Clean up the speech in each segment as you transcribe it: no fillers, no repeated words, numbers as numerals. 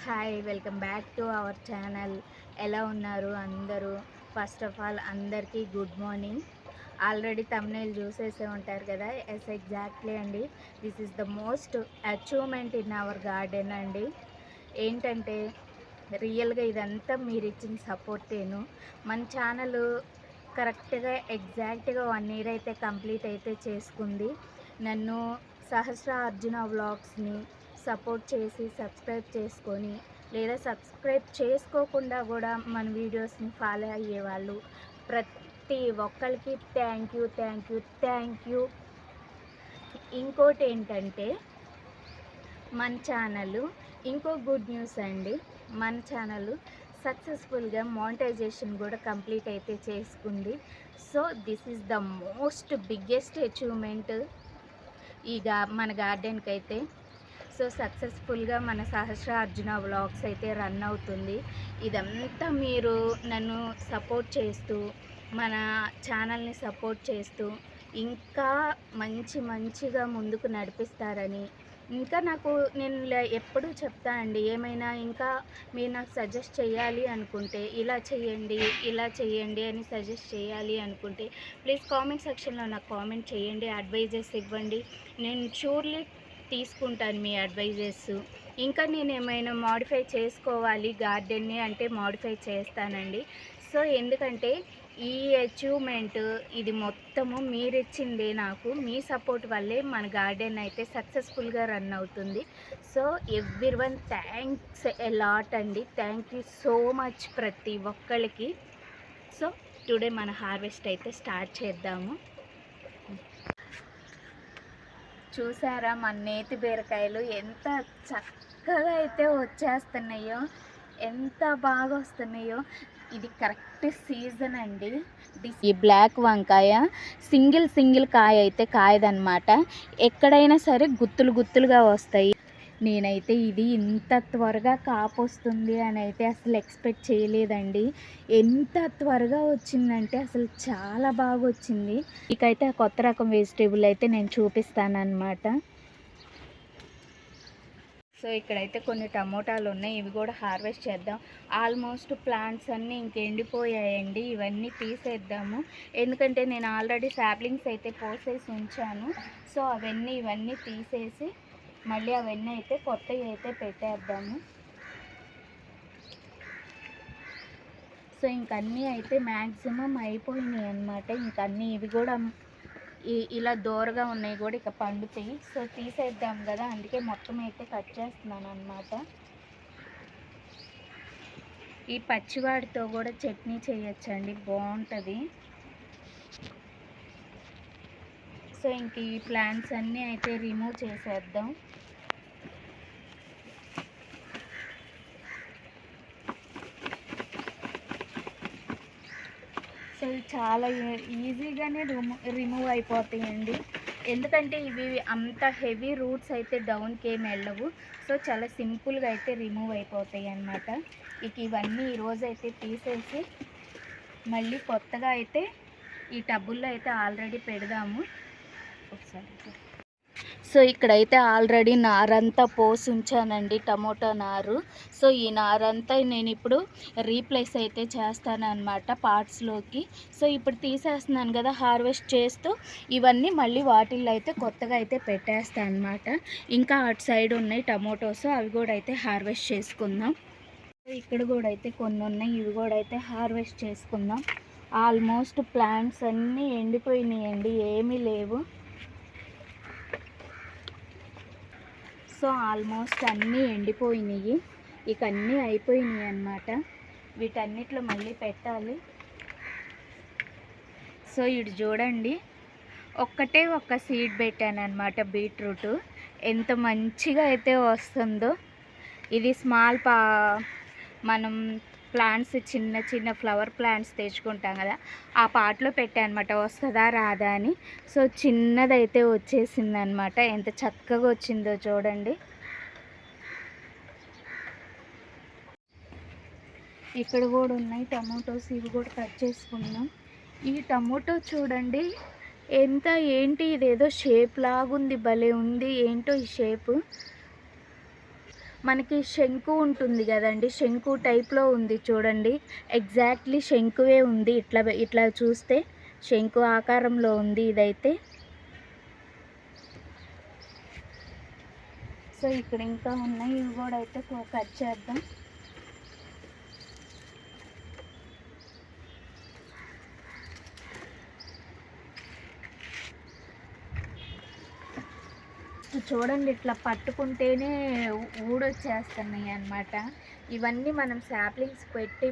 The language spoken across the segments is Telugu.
Hi, welcome back to our channel. ఎలా ఉన్నారు అందరూ? ఫస్ట్ ఆఫ్ ఆల్ అందరికీ గుడ్ మార్నింగ్. ఆల్రెడీ థంబ్నెయిల్ చూసేసే ఉంటారు కదా. ఎస్, ఎగ్జాక్ట్లీ అండి. This is the most achievement in our garden అండి. ఏంటంటే రియల్గా ఇదంతా మీరు ఇచ్చిన సపోర్టేను. మన ఛానల్ కరెక్ట్గా ఎగ్జాక్ట్గా 1 ఇయర్ అయితే కంప్లీట్ అయితే చేసుకుంది. నన్ను సహస్ర అర్జున వ్లాగ్స్ని సపోర్ట్ చేసి సబ్స్క్రైబ్ చేసుకొని, లేదా సబ్స్క్రైబ్ చేసుకోకుండా కూడా మన వీడియోస్ని ఫాలో అయ్యేవాళ్ళు ప్రతి ఒక్కరికి thank you, thank you, thank you. ఇంకోటి ఏంటంటే మన ఛానల్ ఇంకో గుడ్ న్యూస్ అండి. మన ఛానల్ సక్సెస్ఫుల్గా మానిటైజేషన్ కూడా కంప్లీట్ అయితే చేసుకుంది. So this is the most biggest achievement మన గార్డెన్కి అయితే. సో సక్సెస్ఫుల్గా మన సహస్ర అర్జున వ్లాగ్స్ అయితే రన్ అవుతుంది. ఇదంతా మీరు నన్ను సపోర్ట్ చేస్తూ, మన ఛానల్ని సపోర్ట్ చేస్తూ ఇంకా మంచిగా ముందుకు నడిపిస్తారని, ఇంకా నేను ఎప్పుడూ చెప్తా అండి, ఏమైనా ఇంకా మీరు నాకు సజెస్ట్ చేయాలి అనుకుంటే ఇలా చేయండి అని సజెస్ట్ చేయాలి అనుకుంటే ప్లీజ్ కామెంట్ సెక్షన్లో నాకు కామెంట్ చేయండి, అడ్వైజెస్ ఇవ్వండి. నేను షూర్లీ తీసుకుంటాను మీ అడ్వైజెస్. ఇంకా నేను ఏమైనా మాడిఫై చేసుకోవాలి గార్డెన్ని అంటే మాడిఫై చేస్తానండి. సో ఎందుకంటే ఈ అచీవ్మెంట్ ఇది మొత్తము మీరిచ్చిందే. నాకు మీ సపోర్ట్ వల్లే మన గార్డెన్ అయితే సక్సెస్ఫుల్గా రన్ అవుతుంది. So everyone thanks a lot అండి. థ్యాంక్ యూ సో మచ్ ప్రతి ఒక్కరికి. సో టుడే మన హార్వెస్ట్ అయితే స్టార్ట్ చేద్దాము. చూసారా మన నేతి బీరకాయలు ఎంత చక్కగా అయితే వచ్చేస్తున్నాయో, ఎంత బాగా వస్తున్నాయో. ఇది కరెక్ట్ సీజన్ అండి. ఈ బ్లాక్ వంకాయ సింగిల్ కాయ అయితే కాయదన్నమాట. ఎక్కడైనా సరే గుత్తులుగా వస్తాయి. నేనైతే ఇది ఇంత త్వరగా కాపు వస్తుంది అని అయితే అసలు ఎక్స్పెక్ట్ చేయలేదండి. ఎంత త్వరగా వచ్చిందంటే అసలు చాలా బాగా వచ్చింది. ఇకైతే ఆ కొత్త రకం వెజిటేబుల్ అయితే నేను చూపిస్తానన్నమాట. సో ఇక్కడైతే కొన్ని టమోటాలు ఉన్నాయి, ఇవి కూడా హార్వెస్ట్ చేద్దాం. ఆల్మోస్ట్ ప్లాంట్స్ అన్నీ ఎండిపోయాయండి. ఇవన్నీ తీసేద్దాము, ఎందుకంటే నేను ఆల్రెడీ సాప్లింగ్స్ అయితే పోసేసి ఉంచాను. సో ఇవన్నీ తీసేసి మళ్ళీ అవన్నీ అయితే కొత్తవి అయితే పెట్టేద్దాము. సో ఇంకన్నీ అయితే మ్యాక్సిమం అయిపోయినాయి అన్నమాట. ఇంకన్నీ ఇవి కూడా ఇలా దూరగా ఉన్నాయి కూడా ఇక పండుతాయి. సో తీసేద్దాం కదా, అందుకే మొత్తం అయితే కట్ చేస్తున్నాను అన్నమాట. ఈ పచ్చివాడితో కూడా చట్నీ చేయొచ్చండి, బాగుంటుంది. సో ఇంక ఈ ప్లాంట్స్ అన్నీ అయితే రిమూవ్ చేసేద్దాం. సో ఇవి చాలా ఈజీగానే రిమూవ్ అయిపోతాయండి, ఎందుకంటే ఇవి అంత హెవీ రూట్స్ అయితే డౌన్కి ఏమి వెళ్ళవు. సో చాలా సింపుల్గా అయితే రిమూవ్ అయిపోతాయి అన్నమాట. ఇక ఇవన్నీ ఈరోజు అయితే తీసేసి మళ్ళీ కొత్తగా అయితే ఈ టబ్బుల్లో అయితే ఆల్రెడీ పెడదాము ఒకసారి. సో ఇక్కడైతే ఆల్రెడీ నారంతా పోసి ఉంచానండి, టమోటా నారు. సో ఈ నారంతా నేను ఇప్పుడు రీప్లేస్ అయితే చేస్తానన్నమాట పార్ట్స్లోకి. సో ఇప్పుడు తీసేస్తున్నాను కదా హార్వెస్ట్ చేస్తూ, ఇవన్నీ మళ్ళీ వాటిల్లో అయితే కొత్తగా అయితే పెట్టేస్తాను అన్నమాట. ఇంకా అటు సైడ్ ఉన్నాయి టమోటోస్, అవి కూడా అయితే హార్వెస్ట్ చేసుకుందాం. ఇక్కడ కూడా అయితే కొన్ని ఉన్నాయి, ఇవి కూడా అయితే హార్వెస్ట్ చేసుకుందాం. ఆల్మోస్ట్ ప్లాంట్స్ అన్నీ ఎండిపోయినాయండి, ఏమీ లేవు. సో ఆల్మోస్ట్ అన్నీ ఎండిపోయినాయి, ఇక అన్నీ అయిపోయినాయి అన్నమాట. వీటన్నిటిలో మళ్ళీ పెట్టాలి. సో ఇటు చూడండి, ఒక్క సీడ్ పెట్టాను అన్నమాట, బీట్రూట్. ఎంత మంచిగా అయితే వస్తుందో. ఇది మనం ప్లాంట్స్ చిన్న ఫ్లవర్ ప్లాంట్స్ తెచ్చుకుంటాం కదా, ఆ పాట్లో పెట్టాను అనమాట, వస్తుందా రాదా అని. సో చిన్నదైతే వచ్చేసింది అనమాట. ఎంత చక్కగా వచ్చిందో చూడండి. ఇక్కడ కూడా ఉన్నాయి టమోటోస్, ఇవి కూడా కట్ చేసుకుందాం. ఈ టమోటో చూడండి ఏంటి ఇదేదో షేప్ లాగుంది, భలే ఉంది. ఏంటో ఈ షేపు. మనకి శంకు ఉంటుంది కదండి, శంకు టైప్లో ఉంది చూడండి. ఎగ్జాక్ట్లీ శంకువే ఉంది. ఇట్లా ఇట్లా చూస్తే శంకు ఆకారంలో ఉంది ఇదైతే. సో ఇక్కడ ఇంకా ఉన్నాయి, ఇవి కూడా అయితే కట్ చేద్దాం. చూడండి ఇట్లా పట్టుకుంటేనే ఊడొచ్చేస్తున్నాయి అన్నమాట. ఇవన్నీ మనం శాప్లింగ్స్ పెట్టి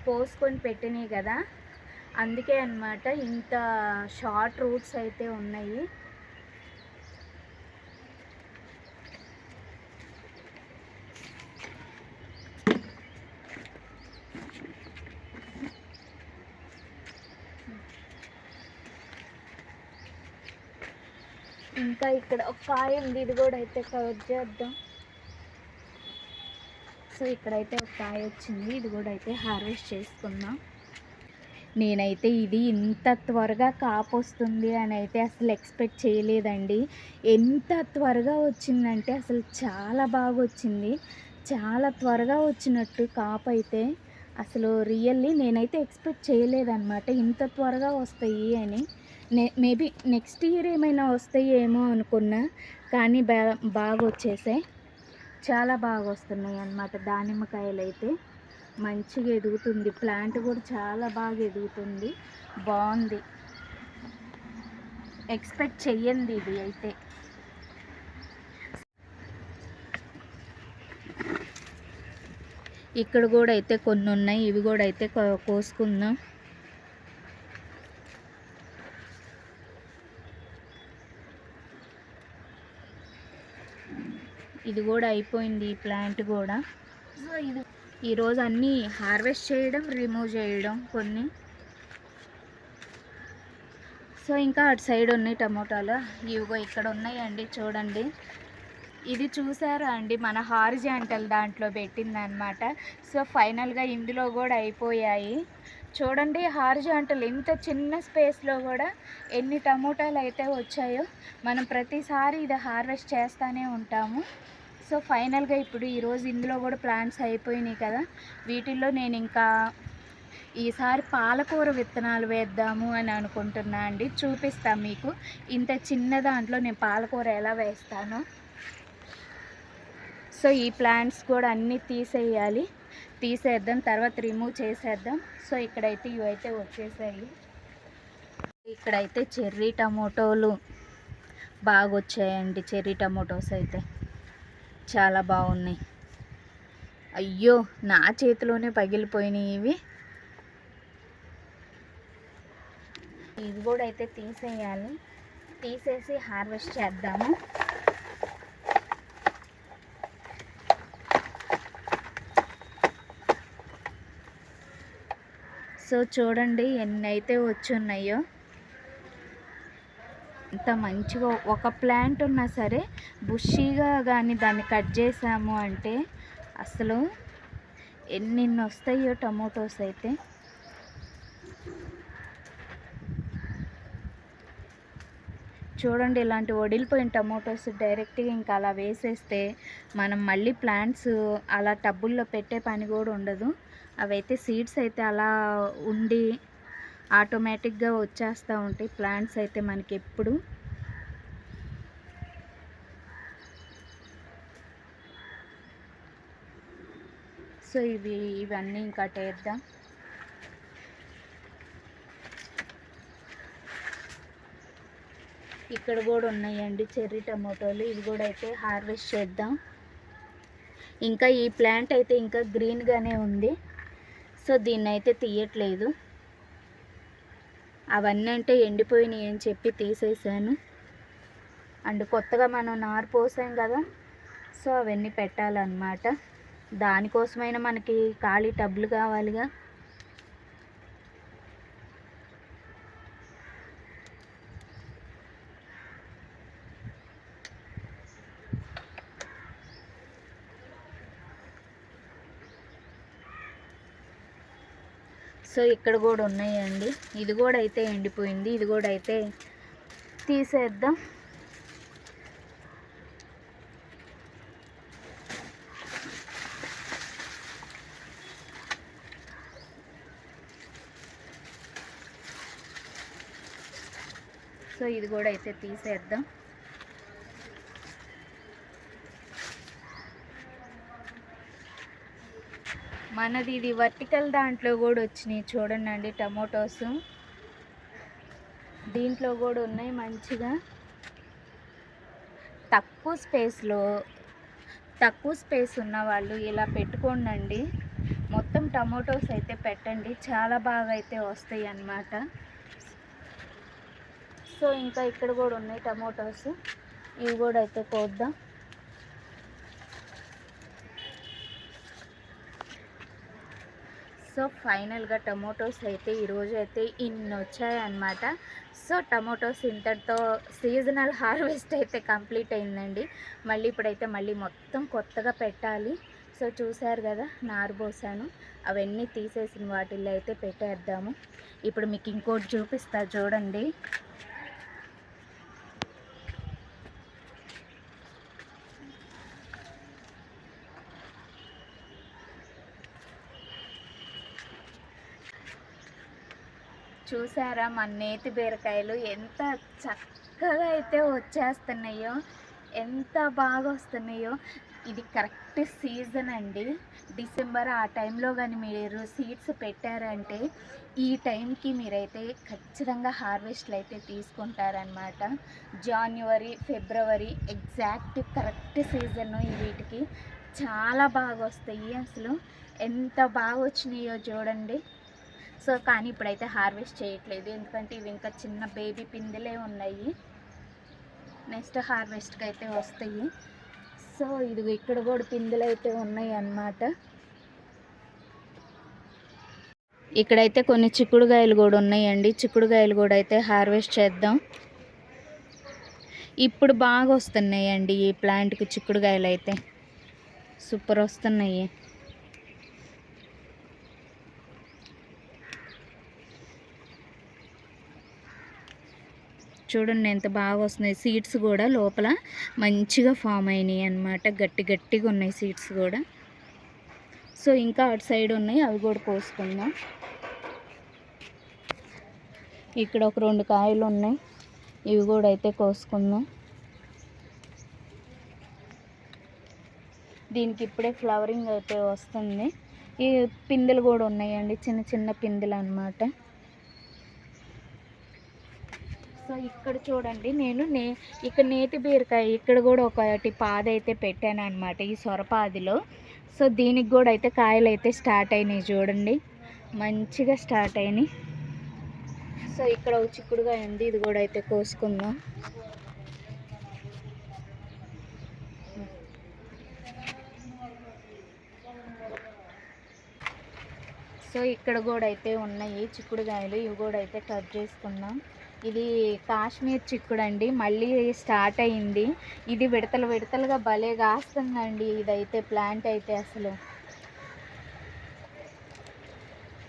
పోసుకొని పెట్టినాయి కదా, అందుకే అన్నమాట ఇంత షార్ట్ రూట్స్ అయితే ఉన్నాయి. ఇంకా ఇక్కడ ఒక కాయ ఉంది, ఇది కూడా అయితే కవర్ చేద్దాం. సో ఇక్కడైతే ఒక కాయ వచ్చింది, ఇది కూడా అయితే హార్వెస్ట్ చేసుకుందాం. నేనైతే ఇది ఇంత త్వరగా కాపు వస్తుంది అని అయితే అసలు ఎక్స్పెక్ట్ చేయలేదండి. ఎంత త్వరగా వచ్చిందంటే అసలు చాలా బాగా వచ్చింది. చాలా త్వరగా వచ్చినట్టు కాపు అయితే అసలు రియల్లీ నేనైతే ఎక్స్పెక్ట్ చేయలేదన్నమాట ఇంత త్వరగా వస్తాయి అని. మేబీ నెక్స్ట్ ఇయర్ ఏమైనా వస్తాయేమో అనుకున్నా, కానీ బాగా వచ్చేసాయి. చాలా బాగా వస్తున్నాయి అన్నమాట. దానిమ్మకాయలు అయితే మంచిగా ఎదుగుతుంది, ప్లాంట్ కూడా చాలా బాగా ఎదుగుతుంది, బాగుంది. ఎక్స్పెక్ట్ చెయ్యండి ఇది అయితే. ఇక్కడ కూడా అయితే కొన్ని ఉన్నాయి, ఇవి కూడా అయితే కోసుకుందాం. ఇది కూడా అయిపోయింది ఈ ప్లాంట్ కూడా. సో ఇది ఈరోజు అన్నీ హార్వెస్ట్ చేయడం, రిమూవ్ చేయడం కొన్ని. సో ఇంకా అటు సైడ్ ఉన్నాయి టమోటాలు, ఇవిగో ఇక్కడ ఉన్నాయండి చూడండి. ఇది చూసారా అండి, మన హారిజాంటల్ దాంట్లో పెట్టిందనమాట. సో ఫైనల్గా ఇందులో కూడా అయిపోయాయి. చూడండి హారిజాంటల్ ఇంత చిన్న స్పేస్లో కూడా ఎన్ని టమోటాలు అయితే వచ్చాయో. మనం ప్రతిసారి ఇది హార్వెస్ట్ చేస్తూనే ఉంటాము. సో ఫైనల్గా ఇప్పుడు ఈరోజు ఇందులో కూడా ప్లాంట్స్ అయిపోయినాయి కదా, వీటిల్లో నేను ఇంకా ఈసారి పాలకూర విత్తనాలు వేద్దాము అని అనుకుంటున్నా అండి. చూపిస్తాను మీకు ఇంత చిన్న దాంట్లో నేను పాలకూర ఎలా వేస్తానో. సో ఈ ప్లాంట్స్ కూడా అన్నీ తీసేద్దాం, తర్వాత రిమూవ్ చేసేద్దాం. సో ఇక్కడైతే ఇవైతే వచ్చేసాయి. ఇక్కడైతే చెర్రీ టమోటోలు బాగా వచ్చాయండి. చెర్రీ టమోటోస్ అయితే చాలా బాగున్నాయి. అయ్యో నా చేతిలోనే పగిలిపోయినాయి ఇవి. ఇది కూడా అయితే తీసేయాలి, తీసేసి హార్వెస్ట్ చేద్దాము. సో చూడండి ఎన్ని అయితే వచ్చి ఉన్నాయో. ఇంత మంచిగా ఒక ప్లాంట్ ఉన్నా సరే బుషీగా కానీ దాన్ని కట్ చేసాము అంటే అసలు ఎన్ని వస్తాయో టమోటోస్ అయితే. చూడండి ఇలాంటి వడిలిపోయిన టమోటోస్ డైరెక్ట్గా ఇంకా అలా వేసేస్తే మనం మళ్ళీ ప్లాంట్స్ అలా టబ్బుల్లో పెట్టే పని కూడా ఉండదు. అవైతే సీడ్స్ అయితే అలా ఉండి ఆటోమేటిక్గా వచ్చేస్తూ ఉంటాయి ప్లాంట్స్ అయితే మనకి ఎప్పుడు. సో ఇవన్నీ ఇంకా టేద్దాం. ఇక్కడ కూడా ఉన్నాయండి చెర్రీ టమోటోలు, ఇవి కూడా అయితే హార్వెస్ట్ చేద్దాం. ఇంకా ఈ ప్లాంట్ అయితే ఇంకా గ్రీన్గానే ఉంది. సో దీన్ని అయితే తీయట్లేదు. అవన్నీ అంటే ఎండిపోయినాయి అని చెప్పి తీసేసాను. అండ్ కొత్తగా మనం నారు పోసాం కదా, సో అవన్నీ పెట్టాలన్నమాట. దానికోసమైనా మనకి ఖాళీ టబ్లు కావాలిగా. సో ఇక్కడ కూడా ఉన్నాయండి. ఇది కూడా అయితే ఎండిపోయింది, ఇది కూడా అయితే తీసేద్దాం. సో ఇది కూడా అయితే తీసేద్దాం. మనది ఇది వర్టికల్ దాంట్లో కూడా వచ్చినాయి చూడండి టమోటోస్. దీంట్లో కూడా ఉన్నాయి మంచిగా. తక్కువ స్పేస్ ఉన్న వాళ్ళు ఇలా పెట్టుకోండి. మొత్తం టమోటోస్ అయితే పెట్టండి, చాలా బాగా అయితే వస్తాయి అన్నమాట. సో ఇంకా ఇక్కడ కూడా ఉన్నాయి టమోటోస్, ఇవి కూడా అయితే కోద్దాం. సో ఫైనల్గా టమోటోస్ అయితే ఈరోజు అయితే ఇన్ని వచ్చాయన్నమాట. సో టమోటోస్ ఇంతటితో సీజనల్ హార్వెస్ట్ అయితే కంప్లీట్ అయిందండి. మళ్ళీ ఇప్పుడైతే మళ్ళీ మొత్తం కొత్తగా పెట్టాలి. సో చూసారు కదా, నారు పోసాను, అవన్నీ తీసేసిన వాటిల్లో అయితే పెట్టేద్దాము. ఇప్పుడు మీకు ఇంకోటి చూపిస్తా చూడండి. చూసారా మన నేతి బీరకాయలు ఎంత చక్కగా అయితే వచ్చేస్తున్నాయో, ఎంత బాగా వస్తున్నాయో. ఇది కరెక్ట్ సీజన్ అండి, డిసెంబర్ ఆ టైంలో కానీ మీరు సీడ్స్ పెట్టారంటే ఈ టైంకి మీరైతే ఖచ్చితంగా హార్వెస్ట్లు అయితే తీసుకుంటారనమాట. జనవరి ఫిబ్రవరి ఎగ్జాక్ట్ కరెక్ట్ సీజన్ వీటికి చాలా బాగా వస్తాయి. అసలు ఎంత బాగా వచ్చినాయో చూడండి. సో కానీ ఇప్పుడైతే హార్వెస్ట్ చేయట్లేదు, ఎందుకంటే ఇవి ఇంకా చిన్న బేబీ పిందెలే ఉన్నాయి, నెక్స్ట్ హార్వెస్ట్కి అయితే వస్తాయి. సో ఇది ఇక్కడ కూడా పిందెలు అయితే ఉన్నాయి అన్నమాట. ఇక్కడైతే కొన్ని చిక్కుడుకాయలు కూడా ఉన్నాయండి, చిక్కుడుకాయలు కూడా అయితే హార్వెస్ట్ చేద్దాం. ఇప్పుడు బాగా వస్తున్నాయండి ఈ ప్లాంట్కి చిక్కుడుకాయలు అయితే సూపర్ వస్తున్నాయి. చూడండి ఎంత బాగా వస్తున్నాయి. సీడ్స్ కూడా లోపల మంచిగా ఫామ్ అయినాయి అన్నమాట, గట్టిగా ఉన్నాయి సీడ్స్ కూడా. సో ఇంకా అటు సైడ్ ఉన్నాయి, అవి కూడా కోసుకుందాం. ఇక్కడ ఒక 2 కాయలు ఉన్నాయి, ఇవి కూడా అయితే కోసుకుందాం. దీనికి ఇప్పుడే ఫ్లవరింగ్ అయితే వస్తుంది. ఈ పిందెలు కూడా ఉన్నాయండి, చిన్న పిందెలు అన్నమాట. సో ఇక్కడ చూడండి, నేను ఇక్కడ నేతి బీరకాయ ఇక్కడ కూడా ఒకటి పాది అయితే పెట్టాను అనమాట, ఈ సొరపాదిలో. సో దీనికి కూడా అయితే కాయలు అయితే స్టార్ట్ అయినాయి చూడండి, మంచిగా స్టార్ట్ అయినాయి. సో ఇక్కడ ఒక చిక్కుడుకాయ ఉంది, ఇది కూడా అయితే కోసుకుందాం. సో ఇక్కడ కూడా అయితే ఉన్నాయి చిక్కుడుకాయలు, ఇవి కూడా అయితే కట్ చేసుకుందాం. ఇది కాశ్మీర్ చిక్కుడు అండి, మళ్ళీ స్టార్ట్ అయింది. ఇది విడతలుగా భలే కాస్తుందండి. ఇదైతే ప్లాంట్ అయితే అసలు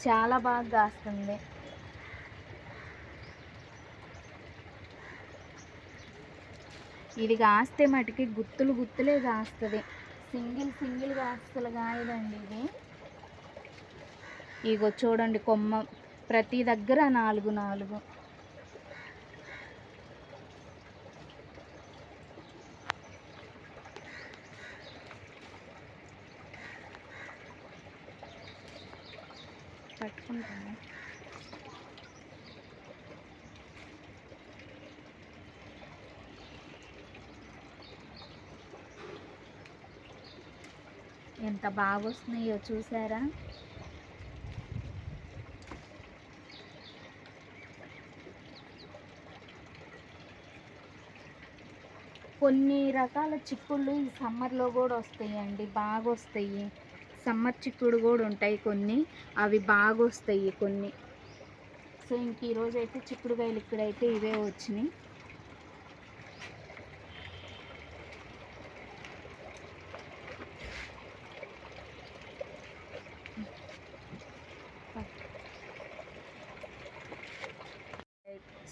చాలా బాగా కాస్తుంది. ఇది కాస్తే మటుకి గుత్తులే కాస్తుంది, సింగిల్గా అసలు కాయదండి ఇది. ఇగో చూడండి, కొమ్మ ప్రతి దగ్గర 4 పట్టుకుంటాను. ఎంత బాగా వస్తున్నాయో చూసారా. కొన్ని రకాల చిక్కుళ్ళు ఈ సమ్మర్లో కూడా వస్తాయండి, బాగా వస్తాయి. సమ్మర్ చిక్కుడు కూడా ఉంటాయి కొన్ని, అవి బాగా వస్తాయి కొన్ని. సో ఇంక ఈరోజు అయితే చిక్కుడుకాయలు ఇక్కడైతే ఇవే వచ్చినాయి.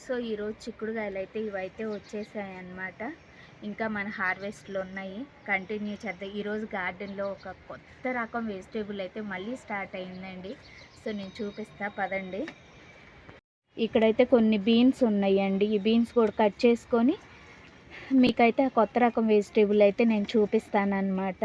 సో ఈరోజు చిక్కుడుకాయలు అయితే ఇవైతే వచ్చేసాయి అన్నమాట. ఇంకా మన హార్వెస్ట్లో ఉన్నాయి, కంటిన్యూ చేద్దాం. ఈరోజు గార్డెన్లో ఒక కొత్త రకం వెజిటేబుల్ అయితే మళ్ళీ స్టార్ట్ అయిందండి. సో నేను చూపిస్తా పదండి. ఇక్కడైతే కొన్ని బీన్స్ ఉన్నాయండి. ఈ బీన్స్ కూడా కట్ చేసుకొని మీకైతే ఆ కొత్త రకం వెజిటేబుల్ అయితే నేను చూపిస్తానన్నమాట.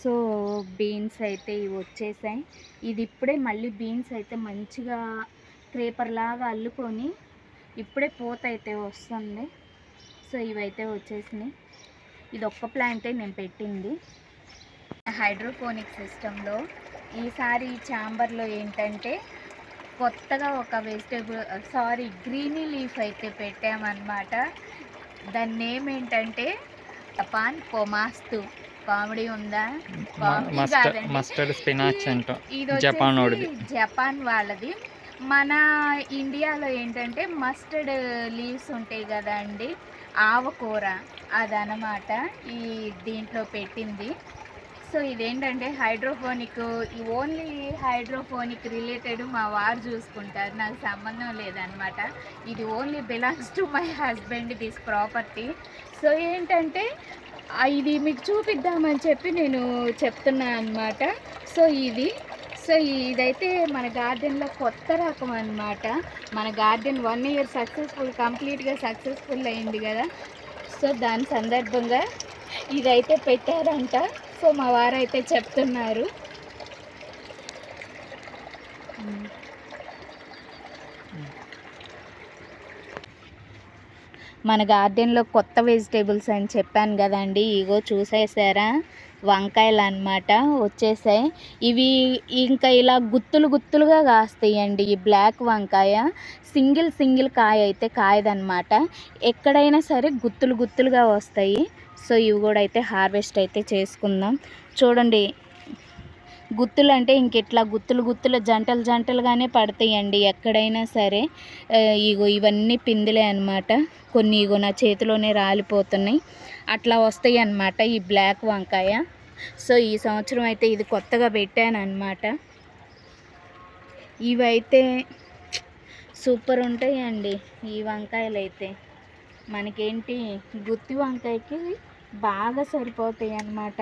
సో బీన్స్ అయితే ఇవి వచ్చేసాయి. ఇది ఇప్పుడే మళ్ళీ బీన్స్ అయితే మంచిగా క్రేపర్ లాగా అల్లుకొని ఇప్పుడే పూత అయితే వస్తుంది. సో ఇవైతే వచ్చేసినాయి. ఇది ఒక్క ప్లాంటే నేను పెట్టింది హైడ్రోపోనిక్ సిస్టంలో. ఈసారి ఛాంబర్లో ఏంటంటే కొత్తగా ఒక గ్రీనీ లీఫ్ అయితే పెట్టామన్నమాట. దాని నేమ్ ఏంటంటే జపాన్ పొమాస్తు. కామెడీ ఉందా? మస్టర్డ్ స్పినాచ్ అంట. ఇది జపాన్ వాళ్ళది. మన ఇండియాలో ఏంటంటే మస్టర్డ్ లీవ్స్ ఉంటాయి కదా అండి, ఆవకూర, అదనమాట ఈ దీంట్లో పెట్టింది. సో ఇదేంటంటే హైడ్రోపోనిక్, ఓన్లీ హైడ్రోపోనిక్ రిలేటెడ్ మా వారు చూసుకుంటారు, నాకు సంబంధం లేదనమాట. ఇది only belongs to my husband this property. So ఏంటంటే ఇది మీకు చూపిద్దామని చెప్పి నేను చెప్తున్నాను అనమాట. సో ఇదైతే మన గార్డెన్లో కొత్త రకం అనమాట. మన గార్డెన్ 1 year కంప్లీట్గా సక్సెస్ఫుల్ అయింది కదా. సో దాని సందర్భంగా ఇదైతే పెట్టారంట. సో మా వారైతే చెప్తున్నారు. మన గార్డెన్లో కొత్త వెజిటేబుల్స్ అని చెప్పాను కదండి, ఇగో చూసేసారా, వంకాయలు అన్నమాట వచ్చేసాయి. ఇవి ఇంకా ఇలా గుత్తులుగా కాస్తాయండి. ఈ బ్లాక్ వంకాయ సింగిల్ కాయ అయితే కాయదన్నమాట, ఎక్కడైనా సరే గుత్తులుగా వస్తాయి. సో ఇవి కూడా అయితే హార్వెస్ట్ అయితే చేసుకుందాం. చూడండి, గుత్తులు అంటే ఇంకెట్లా గుత్తులు జంటలుగానే పడతాయండి ఎక్కడైనా సరే. ఇగో ఇవన్నీ పిందులే అనమాట. కొన్ని ఇగో నా చేతిలోనే రాలిపోతున్నాయి, అట్లా వస్తాయి అన్నమాట ఈ బ్లాక్ వంకాయ. సో ఈ సంవత్సరం అయితే ఇది కొత్తగా పెట్టాను అనమాట. ఇవైతే సూపర్ ఉంటాయండి ఈ వంకాయలు అయితే. మనకేంటి గుత్తి వంకాయకి బాగా సరిపోతాయి అన్నమాట.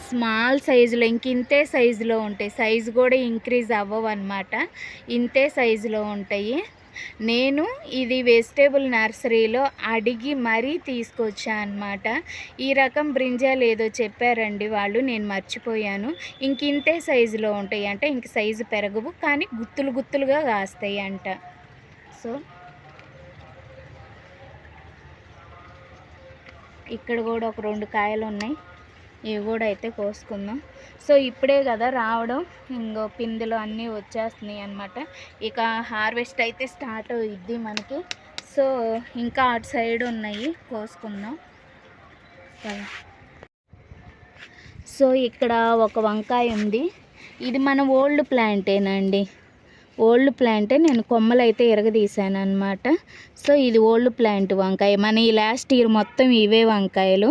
స్మాల్ సైజులో ఇంతే సైజులో ఉంటాయి, సైజు కూడా ఇంక్రీజ్ అవ్వవు అనమాట, ఇంతే సైజులో ఉంటాయి. నేను ఇది వెజిటేబుల్ నర్సరీలో అడిగి మరీ తీసుకొచ్చా అనమాట. ఈ రకం బ్రింజాలు ఏదో చెప్పారండి వాళ్ళు, నేను మర్చిపోయాను. ఇంతే సైజులో ఉంటాయి అంట, ఇంక సైజు పెరగవు కానీ గుత్తులుగా కాస్తాయి అంట. సో ఇక్కడ కూడా ఒక 2 కాయలు ఉన్నాయి, ఇవి కూడా అయితే కోసుకుందాం. సో ఇప్పుడే కదా రావడం, ఇంకో పిందులు అన్నీ వచ్చేస్తున్నాయి అన్నమాట. ఇక హార్వెస్ట్ అయితే స్టార్ట్ అవుద్ది మనకి. సో ఇంకా అటు సైడ్ ఉన్నాయి, కోసుకుందాం. సో ఇక్కడ ఒక వంకాయ ఉంది, ఇది మన ఓల్డ్ ప్లాంటేనండి, ఓల్డ్ ప్లాంటే. నేను కొమ్మలు అయితే ఎరగదీశాను అనమాట. సో ఇది ఓల్డ్ ప్లాంట్ వంకాయ, మన ఈ లాస్ట్ ఇయర్ మొత్తం ఇవే వంకాయలు,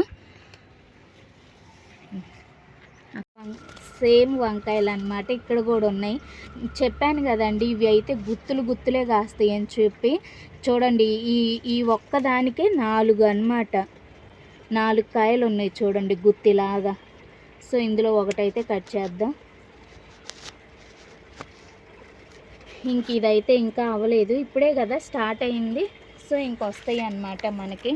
సేమ్ వంకాయలు అనమాట. ఇక్కడ కూడా ఉన్నాయి, చెప్పాను కదండి ఇవి అయితే గుత్తులే కాస్తాయి అని చెప్పి. చూడండి ఈ ఒక్కదానికే 4 అన్నమాట, 4 కాయలు ఉన్నాయి చూడండి గుత్తిలాగా. సో ఇందులో ఒకటైతే కట్ చేద్దాం. ఇంక ఇదైతే ఇంకా అవ్వలేదు, ఇప్పుడే కదా స్టార్ట్ అయింది. సో ఇంకొస్తాయి అన్నమాట మనకి.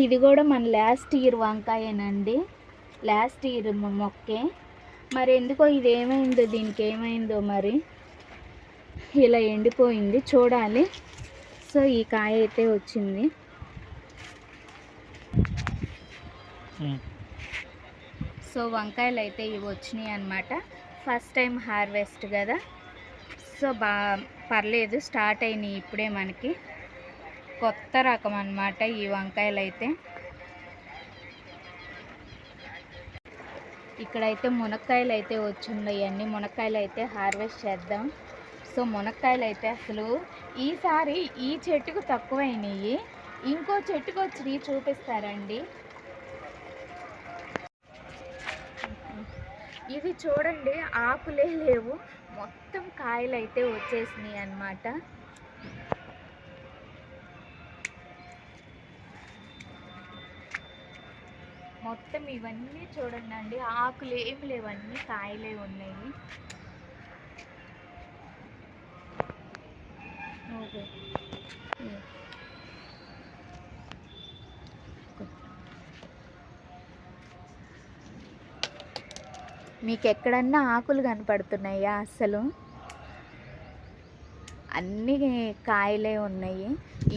ఇది కూడా మన లాస్ట్ ఇయర్ వంకాయేనండి, లాస్ట్ ఇయర్ మొక్కే. మరి ఎందుకో ఇది ఏమైందో, దీనికి ఏమైందో మరి ఇలా ఎండిపోయింది, చూడాలి. సో ఈ కాయ అయితే వచ్చింది. సో వంకాయలు అయితే ఇవి వచ్చినాయి అన్నమాట, ఫస్ట్ టైం హార్వెస్ట్ కదా. సో పర్లేదు, స్టార్ట్ అయినాయి ఇప్పుడే మనకి. కొత్త రకం అన్నమాట ఈ వంకాయలు అయితే. ఇక్కడైతే మునక్కాయలు అయితే వచ్చిన్నాయి, అన్ని మునక్కాయలు అయితే హార్వెస్ట్ చేద్దాం. సో మునక్కాయలు అయితే అసలు ఈసారి ఈ చెట్టుకు తక్కువైనాయి, ఇంకో చెట్టుకు వచ్చి చూపిస్తారండి. ఇది చూడండి, ఆకులే లేవు, మొత్తం కాయలు అయితే వచ్చేసినాయి అన్నమాట. మొత్తం ఇవన్నీ చూడండి అండి, ఆకులు ఏమి లేవన్నీ కాయలే ఉన్నాయి. ఓకే. మీకు ఎక్కడన్నా ఆకులు కనపడుతున్నాయా? అసలు అన్నీ కాయలే ఉన్నాయి.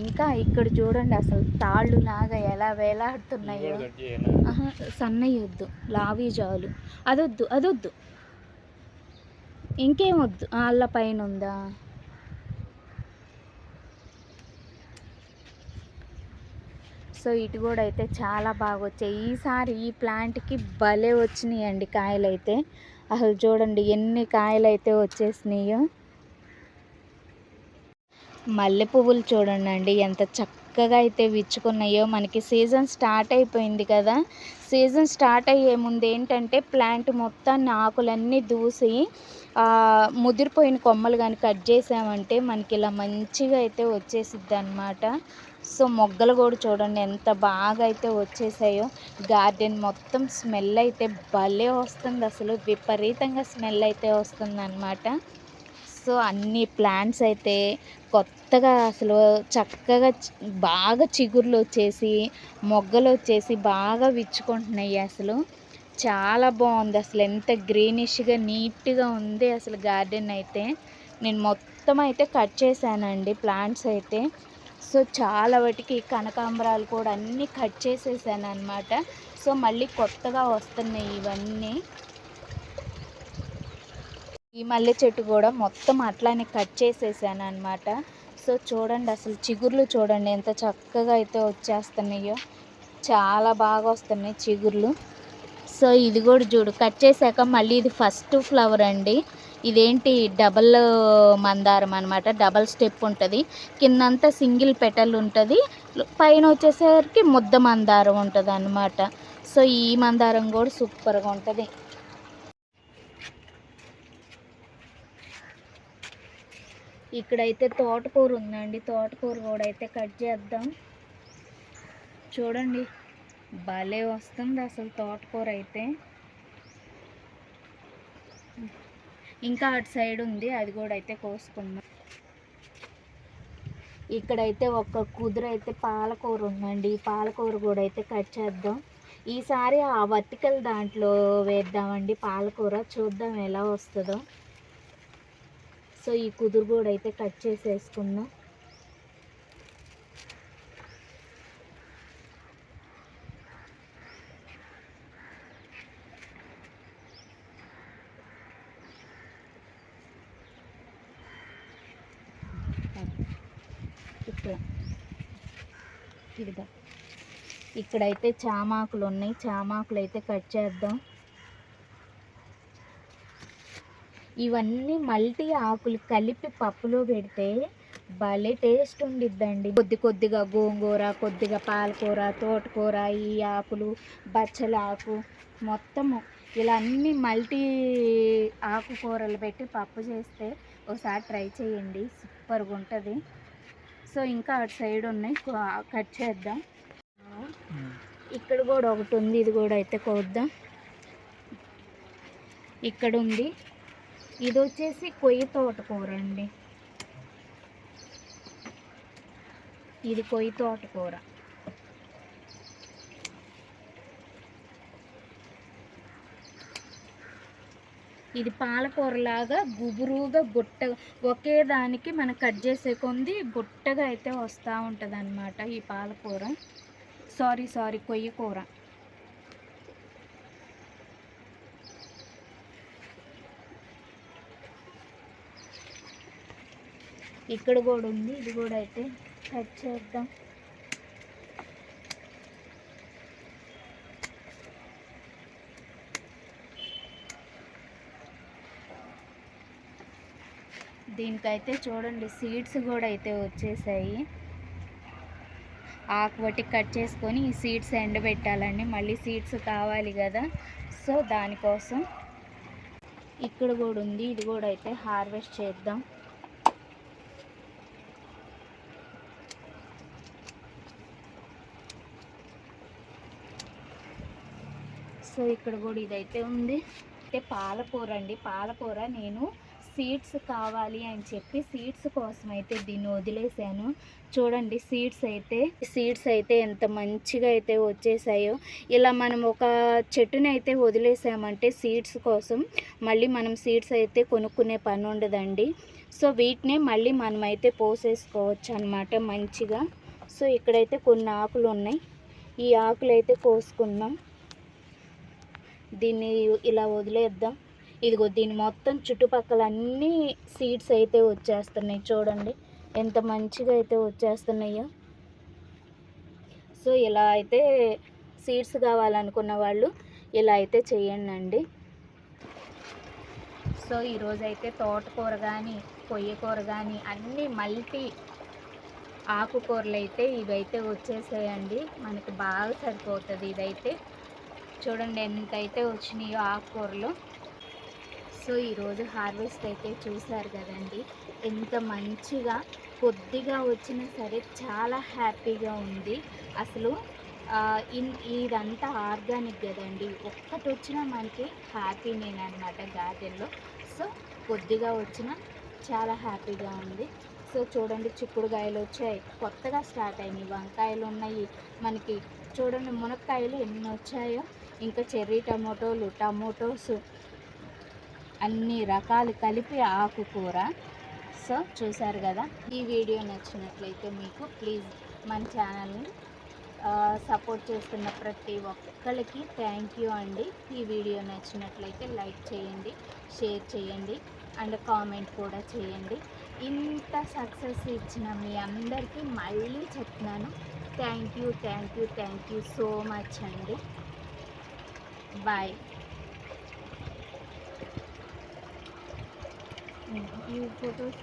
ఇంకా ఇక్కడ చూడండి అసలు తాళ్ళు లాగా ఎలా వేలాడుతున్నాయో. సన్నయ్య వద్దు, లావీ జాలు. అదొద్దు అదొద్దు, ఇంకేమొద్దు. అల్ల పైన ఉందా? సో ఇటు కూడా అయితే చాలా బాగా వచ్చాయి. ఈసారి ఈ ప్లాంట్కి భలే వచ్చినాయండి కాయలు అయితే. అసలు చూడండి ఎన్ని కాయలు అయితే వచ్చేసినాయో. మల్లె పువ్వులు చూడండి అండి ఎంత చక్కగా అయితే విచ్చుకున్నాయో. మనకి సీజన్ స్టార్ట్ అయిపోయింది కదా. సీజన్ స్టార్ట్ అయ్యే ముందు ఏంటంటే ప్లాంట్ మొత్తాన్ని ఆకులన్నీ దూసి ముదిరిపోయిన కొమ్మలు కానీ కట్ చేసామంటే మనకి ఇలా మంచిగా అయితే వచ్చేసిద్ది అన్నమాట. సో మొగ్గలు కూడా చూడండి ఎంత బాగా అయితే వచ్చేసాయో. గార్డెన్ మొత్తం స్మెల్ అయితే భలే వస్తుంది, అసలు విపరీతంగా స్మెల్ అయితే వస్తుంది అన్నమాట. సో అన్ని ప్లాంట్స్ అయితే కొత్తగా అసలు చక్కగా బాగా చిగుర్లు వచ్చేసి మొగ్గలు వచ్చేసి బాగా విచ్చుకుంటున్నాయి. అసలు చాలా బాగుంది, అసలు ఎంత గ్రీనిష్గా నీట్గా ఉంది అసలు గార్డెన్ అయితే. నేను మొత్తం అయితే కట్ చేశానండి ప్లాంట్స్ అయితే. సో చాలా వాటికి కనకాంబరాలు కూడా అన్నీ కట్ చేసేసాను అనమాట. సో మళ్ళీ కొత్తగా వస్తున్నాయి ఇవన్నీ. ఈ మల్లె చెట్టు కూడా మొత్తం అట్లానే కట్ చేసేసాను అనమాట. సో చూడండి అసలు చిగుర్లు చూడండి ఎంత చక్కగా అయితే వచ్చేస్తున్నాయో. చాలా బాగా వస్తున్నాయి చిగుర్లు. సో ఇది కూడా చూడు, కట్ చేశాక మళ్ళీ ఇది ఫస్ట్ ఫ్లవర్ అండి. ఇదేంటి డబల్ మందారం అనమాట. డబల్ స్టెప్ ఉంటుంది, కిందంతా సింగిల్ పెటల్ ఉంటుంది, పైన వచ్చేసరికి ముద్ద మందారం ఉంటుంది అనమాట. సో ఈ మందారం కూడా సూపర్గా ఉంటుంది. ఇక్కడైతే తోటకూర ఉందండి, తోటకూర కూడా అయితే కట్ చేద్దాం. చూడండి భలే వస్తుంది అసలు తోటకూర అయితే. ఇంకా అటు సైడ్ ఉంది, అది కూడా అయితే కోసుకుందాం. ఇక్కడైతే ఒక కుదురు అయితే పాలకూర ఉందండి, పాలకూర కూడా అయితే కట్ చేద్దాం. ఈసారి ఆ వర్టికల్ దాంట్లో వేద్దామండి పాలకూర, చూద్దాం ఎలా వస్తుందో. సో ఈ కుదురు కూడా అయితే కట్ చేసేసుకుందాం. ఇక్కడైతే చామాకులు ఉన్నాయి, చామాకులు అయితే కట్ చేద్దాం. ఇవన్నీ మల్టీ ఆకులు కలిపి పప్పులో పెడితే భలే టేస్ట్ ఉండిద్దండి. కొద్దిగా గోంగూర, కొద్దిగా పాలకూర, తోటకూర, ఈ ఆకులు, బచ్చల ఆకు, మొత్తము ఇలా అన్ని మల్టీ ఆకుకూరలు పెట్టి పప్పు చేస్తే ఒకసారి ట్రై చేయండి, సూపర్గా ఉంటుంది. సో ఇంకా అటు సైడ్ ఉన్నాయి, కట్ చేద్దాం. ఇక్కడ కూడా ఒకటి ఉంది, ఇది కూడా అయితే కోద్దాం. ఇక్కడ ఉంది, ఇది వచ్చేసి కొయ్యి తోటకూర అండి. ఇది కొయ్యి తోటకూర. ఇది పాలకూరలాగా గుబురుగా గుట్టగా ఒకే దానికి మనం కట్ చేసే కొంది గుట్టగా అయితే వస్తూ ఉంటుంది అన్నమాట ఈ పాలకూర. సారీ కొయ్యి కూర. ఇక్కడ కూడా ఉంది, ఇది కూడా అయితే కట్ చేద్దాం. దీనికైతే చూడండి సీడ్స్ కూడా అయితే వచ్చేసాయి. ఆకు బట్టి కట్ చేసుకొని ఈ సీడ్స్ ఎండబెట్టాలండి, మళ్ళీ సీడ్స్ కావాలి కదా. సో దానికోసం ఇక్కడ కూడా ఉంది, ఇది కూడా అయితే హార్వెస్ట్ చేద్దాం. సో ఇక్కడ కూడా ఇదైతే ఉంది. అయితే పాలకూర అండి, పాలకూర నేను సీడ్స్ కావాలి అని చెప్పి సీడ్స్ కోసం అయితే దీన్ని వదిలేసాను. చూడండి సీడ్స్ అయితే ఎంత మంచిగా అయితే వచ్చేసాయో. ఇలా మనం ఒక చెట్టుని అయితే వదిలేసామంటే సీడ్స్ కోసం మళ్ళీ మనం సీడ్స్ అయితే కొనుక్కునే పని ఉండదండి. సో వీటిని మళ్ళీ మనమైతే పోసేసుకోవచ్చు అన్నమాట మంచిగా. సో ఇక్కడైతే కొన్ని ఆకులు ఉన్నాయి, ఈ ఆకులు అయితే కోసుకుందాం. దీన్ని ఇలా వదిలేద్దాం. ఇదిగో దీని మొత్తం చుట్టుపక్కల అన్నీ సీడ్స్ అయితే వచ్చేస్తున్నాయి. చూడండి ఎంత మంచిగా అయితే వచ్చేస్తున్నాయో. సో ఇలా అయితే సీడ్స్ కావాలనుకున్న వాళ్ళు ఇలా అయితే చేయండి. సో ఈరోజైతే తోటకూర కానీ కొయ్యకూర కానీ అన్నీ మల్టీ ఆకుకూరలు అయితే ఇవైతే వచ్చేసాయండి. మనకి బాగా సరిపోతుంది. ఇదైతే చూడండి ఎంతైతే వచ్చినాయో ఆకుకూరలు. సో ఈరోజు హార్వెస్ట్ అయితే చూసారు కదండి, ఎంత మంచిగా కొద్దిగా వచ్చినా సరే చాలా హ్యాపీగా ఉంది. అసలు ఇదంతా ఆర్గానిక్ కదండి, ఒక్కటి వచ్చినా మనకి హ్యాపీ నేను అనమాట గార్డెన్లో. సో కొద్దిగా వచ్చినా చాలా హ్యాపీగా ఉంది. సో చూడండి చిక్కుడుకాయలు వచ్చాయి, కొత్తగా స్టార్ట్ అయినాయి. వంకాయలు ఉన్నాయి మనకి. చూడండి మునక్కాయలు ఎన్ని వచ్చాయో. ఇంకా చెర్రీ టమోటోస్ అన్ని రకాలు కలిపి ఆకుకూర. సో చూసారు కదా. ఈ వీడియో నచ్చినట్లయితే మీకు ప్లీజ్ మన ఛానల్ని సపోర్ట్ చేస్తున్న ప్రతి ఒక్కరికి థ్యాంక్ యూ అండి. ఈ వీడియో నచ్చినట్లయితే లైక్ చేయండి, షేర్ చేయండి అండ్ కామెంట్ కూడా చేయండి. ఇంత సక్సెస్ ఇచ్చిన మీ అందరికీ మళ్ళీ చెప్తున్నాను థ్యాంక్ యూ సో మచ్ అండి. బాయ్. ఈ ఫొటోస్